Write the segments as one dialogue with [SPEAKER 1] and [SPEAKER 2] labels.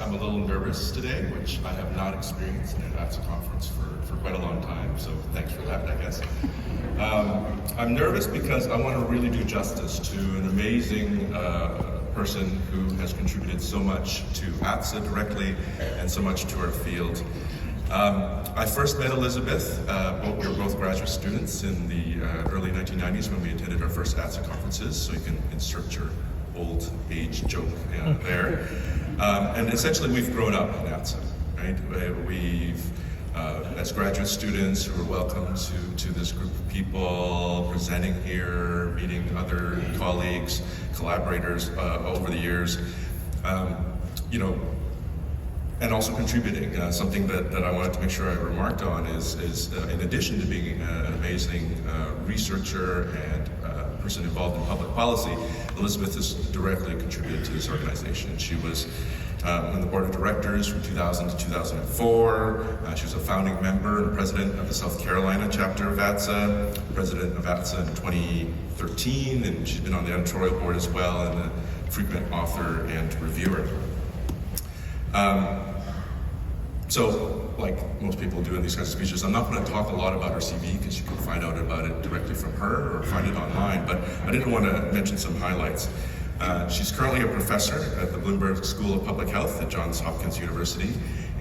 [SPEAKER 1] I'm a little nervous today, which I have not experienced in an ATSA conference for quite a long time, so thanks for that, I guess. I'm nervous because I want to really do justice to an amazing person who has contributed so much to ATSA directly and so much to our field. I first met Elizabeth, we were both graduate students in the early 1990s when we attended our first ATSA conferences, so you can insert your old age joke there. And essentially we've grown up in ATSA, right? We've, as graduate students who were welcome to this group of people, presenting here, meeting other colleagues, collaborators over the years, and also contributing. Something that I wanted to make sure I remarked on is in addition to being an amazing researcher and person involved in public policy, Elizabeth has directly contributed to this organization. She was on the board of directors from 2000 to 2004. She was a founding member and president of the South Carolina chapter of ATSA, president of ATSA in 2013, and she's been on the editorial board as well, and a frequent author and reviewer. So, like most people do in these kinds of speeches, I'm not going to talk a lot about her CV because you can find out about it directly from her or find it online, but I did want to mention some highlights. She's currently a professor at the Bloomberg School of Public Health at Johns Hopkins University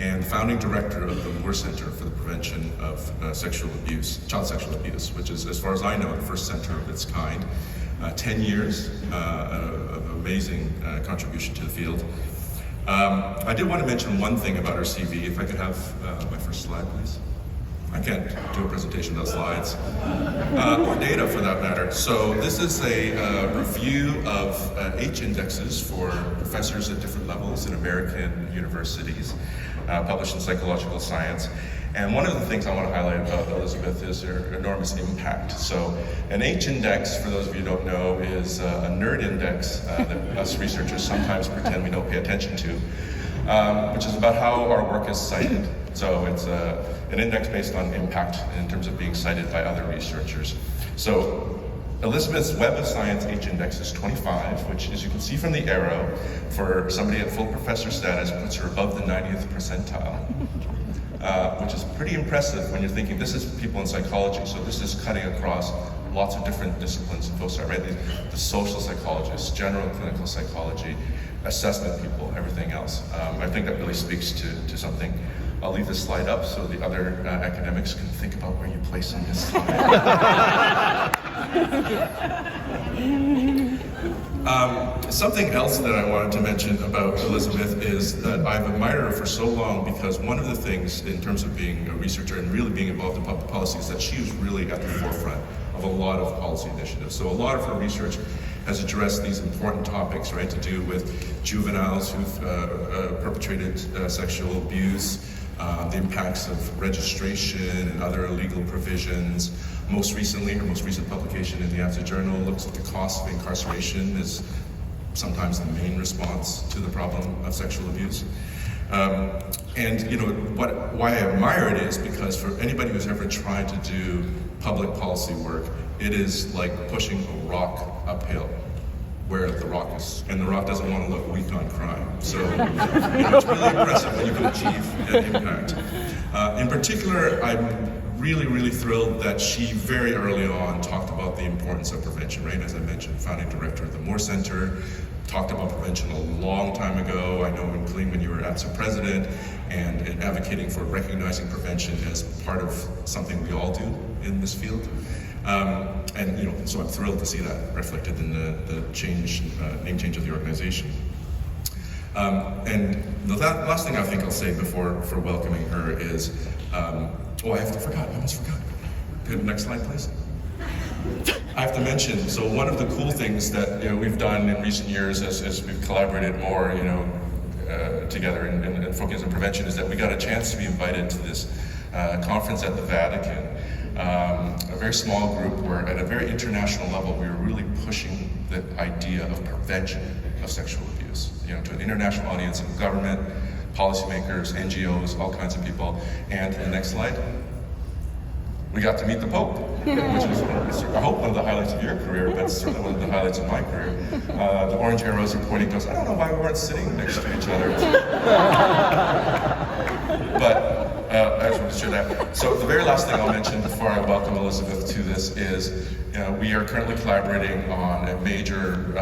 [SPEAKER 1] and founding director of the Moore Center for the Prevention of Child Sexual Abuse, which is, as far as I know, the first center of its kind. 10 years of amazing contribution to the field. I did want to mention one thing about her CV. If I could have my first slide, please. I can't do a presentation without slides, or data for that matter. So this is a review of H indexes for professors at different levels in American universities, published in Psychological Science. And one of the things I want to highlight about Elizabeth is her enormous impact. So an H index, for those of you who don't know, is a nerd index that us researchers sometimes pretend we don't pay attention to, which is about how our work is cited. So it's an index based on impact in terms of being cited by other researchers. So Elizabeth's Web of Science H index is 25, which, as you can see from the arrow, for somebody at full professor status, puts her above the 90th percentile. Which is pretty impressive when you're thinking this is people in psychology, so this is cutting across lots of different disciplines and foci, right? The social psychologists, general clinical psychology, assessment people, everything else. I think that really speaks to something. I'll leave this slide up so the other academics can think about where you place on this slide. Something else that I wanted to mention about Elizabeth is that I've admired her for so long because one of the things in terms of being a researcher and really being involved in public policy is that she was really at the forefront of a lot of policy initiatives. So a lot of her research has addressed these important topics, right, to do with juveniles who've perpetrated sexual abuse, the impacts of registration and other illegal provisions. Most recently, her most recent publication in the ATSA Journal looks at the cost of incarceration as sometimes the main response to the problem of sexual abuse. And why I admire it is because for anybody who's ever tried to do public policy work, it is like pushing a rock uphill where the rock is, and the rock doesn't want to look weak on crime. So it's really impressive when you can achieve an impact. In particular, I'm really thrilled that she very early on talked about the importance of prevention, right? As I mentioned, founding director of the Moore Center, talked about prevention a long time ago. I know in Clean when you were ATSA president and advocating for recognizing prevention as part of something we all do in this field. So I'm thrilled to see that reflected in the name change of the organization. And the last thing I think I'll say before welcoming her is, I almost forgot. Good, next slide, please. I have to mention, so one of the cool things that we've done in recent years as we've collaborated more, together and focused on prevention is that we got a chance to be invited to this conference at the Vatican. A very small group where at a very international level we were really pushing the idea of prevention of sexual abuse, to an international audience of government, policymakers, NGOs, all kinds of people. And the next slide. We got to meet the Pope, which is, I hope, one of the highlights of your career, but certainly one of the highlights of my career. The orange hair Rosie pointing goes, I don't know why we weren't sitting next to each other. But I just want to share that. So the very last thing I'll mention before I welcome Elizabeth to this is, we are currently collaborating on a major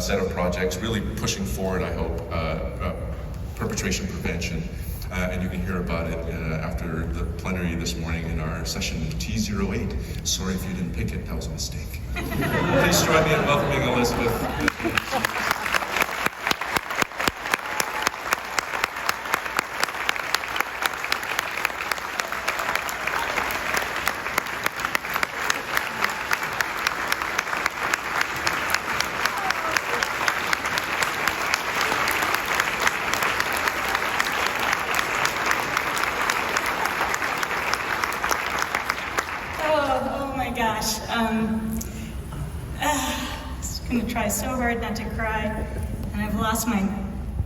[SPEAKER 1] set of projects, really pushing forward, I hope, perpetration prevention. And you can hear about it after the plenary this morning in our session T08. Sorry if you didn't pick it, that was a mistake. Please join me in welcoming Elizabeth.
[SPEAKER 2] Gosh, just gonna try so hard not to cry, and I've lost my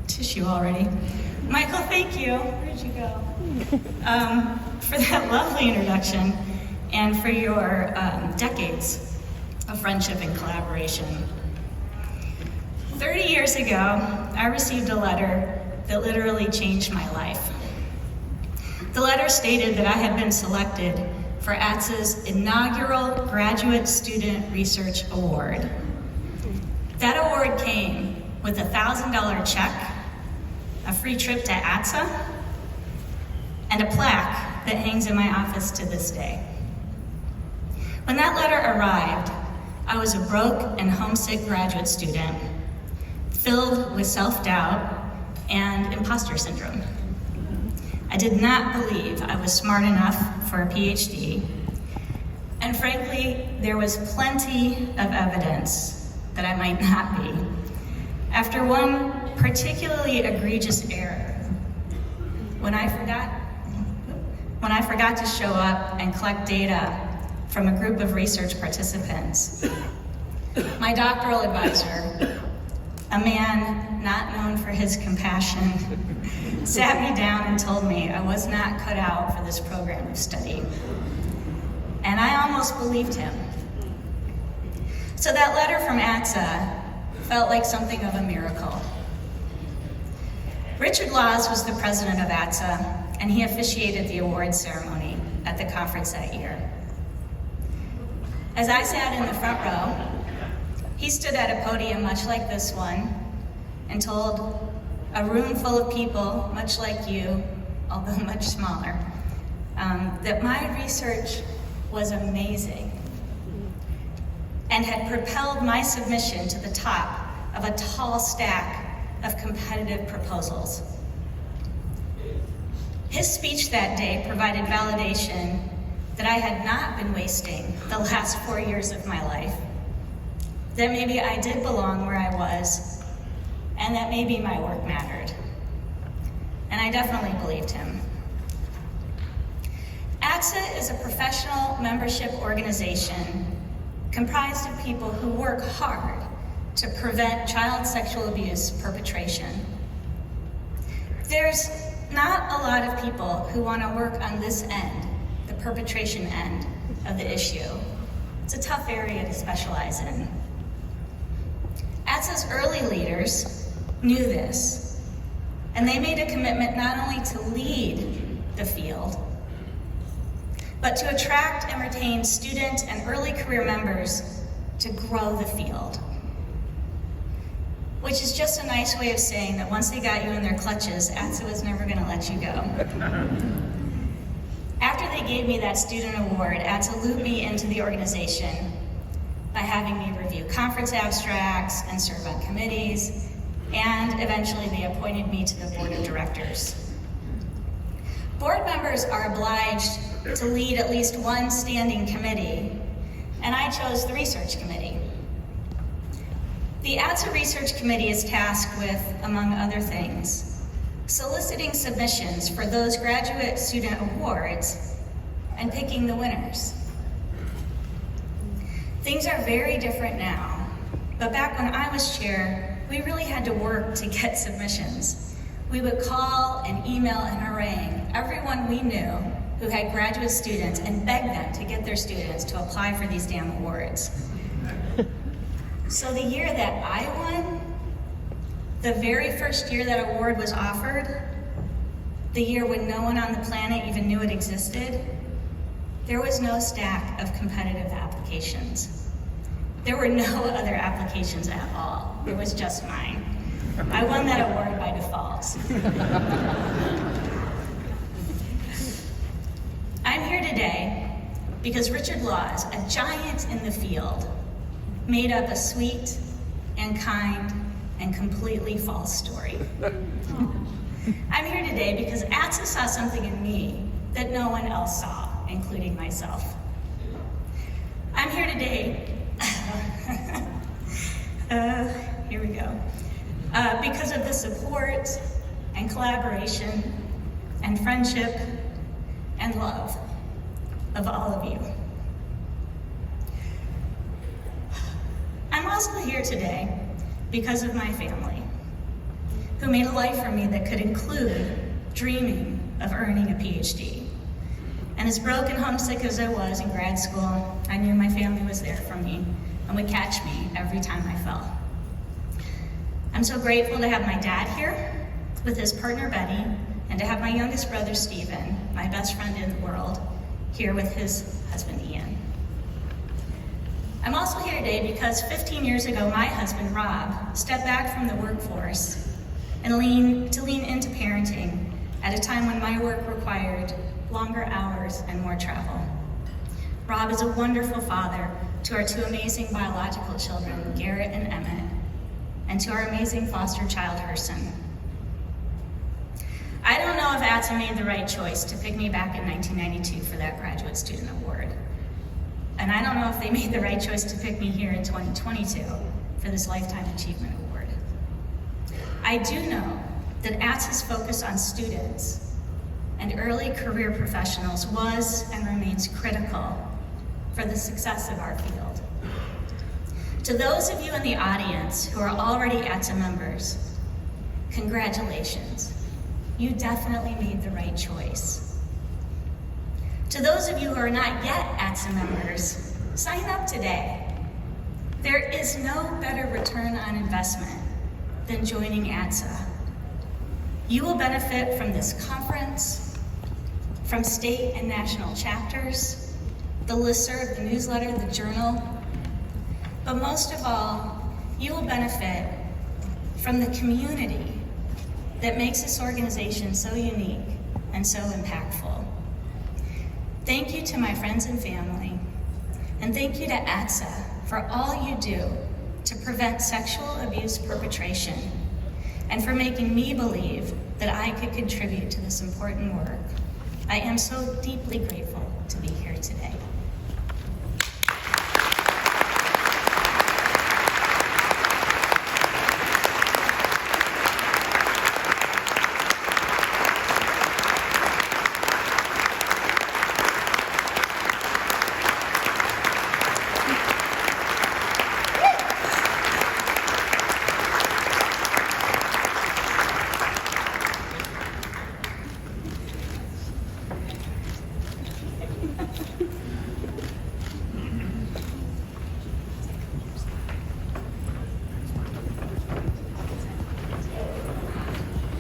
[SPEAKER 2] tissue already. Michael, thank you. Where'd you go? For that lovely introduction, and for your decades of friendship and collaboration. 30 years ago, I received a letter that literally changed my life. The letter stated that I had been selected for ATSA's inaugural Graduate Student Research Award. That award came with a $1,000 check, a free trip to ATSA, and a plaque that hangs in my office to this day. When that letter arrived, I was a broke and homesick graduate student, filled with self-doubt and imposter syndrome. I did not believe I was smart enough for a PhD, and frankly, there was plenty of evidence that I might not be. After one particularly egregious error, when I forgot to show up and collect data from a group of research participants, my doctoral advisor, a man not known for his compassion, sat me down and told me I was not cut out for this program of study. And I almost believed him. So that letter from ATSA felt like something of a miracle. Richard Laws was the president of ATSA, and he officiated the awards ceremony at the conference that year. As I sat in the front row, he stood at a podium much like this one and told a room full of people, much like you, although much smaller, that my research was amazing and had propelled my submission to the top of a tall stack of competitive proposals. His speech that day provided validation that I had not been wasting the last 4 years of my life, that maybe I did belong where I was, and that maybe my work mattered. And I definitely believed him. ATSA is a professional membership organization comprised of people who work hard to prevent child sexual abuse perpetration. There's not a lot of people who want to work on this end, the perpetration end of the issue. It's a tough area to specialize in. ATSA's early leaders knew this, and they made a commitment not only to lead the field, but to attract and retain student and early career members to grow the field. Which is just a nice way of saying that once they got you in their clutches, ATSA was never going to let you go. After they gave me that student award, ATSA looped me into the organization by having me review conference abstracts and serve on committees, and eventually they appointed me to the board of directors. Board members are obliged to lead at least one standing committee, and I chose the research committee. The ATSA Research Committee is tasked with, among other things, soliciting submissions for those graduate student awards and picking the winners. Things are very different now, but back when I was chair, we really had to work to get submissions. We would call and email and harangue everyone we knew who had graduate students and begged them to get their students to apply for these damn awards. So the year that I won, the very first year that award was offered, the year when no one on the planet even knew it existed, there was no stack of competitive applications. There were no other applications at all. It was just mine. I won that award by default. I'm here today because Richard Laws, a giant in the field, made up a sweet and kind and completely false story. I'm here today because ATSA saw something in me that no one else saw, including myself. I'm here today, here we go, because of the support and collaboration and friendship and love of all of you. I'm also here today because of my family, who made a life for me that could include dreaming of earning a PhD. And as broken, homesick as I was in grad school, I knew my family was there for me and would catch me every time I fell. I'm so grateful to have my dad here with his partner Betty, and to have my youngest brother Stephen, my best friend in the world, here with his husband Ian. I'm also here today because 15 years ago, my husband Rob stepped back from the workforce and lean into parenting at a time when my work required longer hours and more travel. Rob is a wonderful father to our two amazing biological children, Garrett and Emmett, and to our amazing foster child, Herson. I don't know if ATSA made the right choice to pick me back in 1992 for that graduate student award. And I don't know if they made the right choice to pick me here in 2022 for this Lifetime Achievement Award. I do know that ATSA's focus on students and early career professionals was and remains critical for the success of our field. To those of you in the audience who are already ATSA members, congratulations. You definitely made the right choice. To those of you who are not yet ATSA members, sign up today. There is no better return on investment than joining ATSA. You will benefit from this conference, from state and national chapters, the listserv, the newsletter, the journal, but most of all, you will benefit from the community that makes this organization so unique and so impactful. Thank you to my friends and family, and thank you to ATSA for all you do to prevent sexual abuse perpetration, and for making me believe that I could contribute to this important work. I am so deeply grateful to be here today.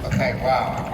[SPEAKER 3] Okay, wow.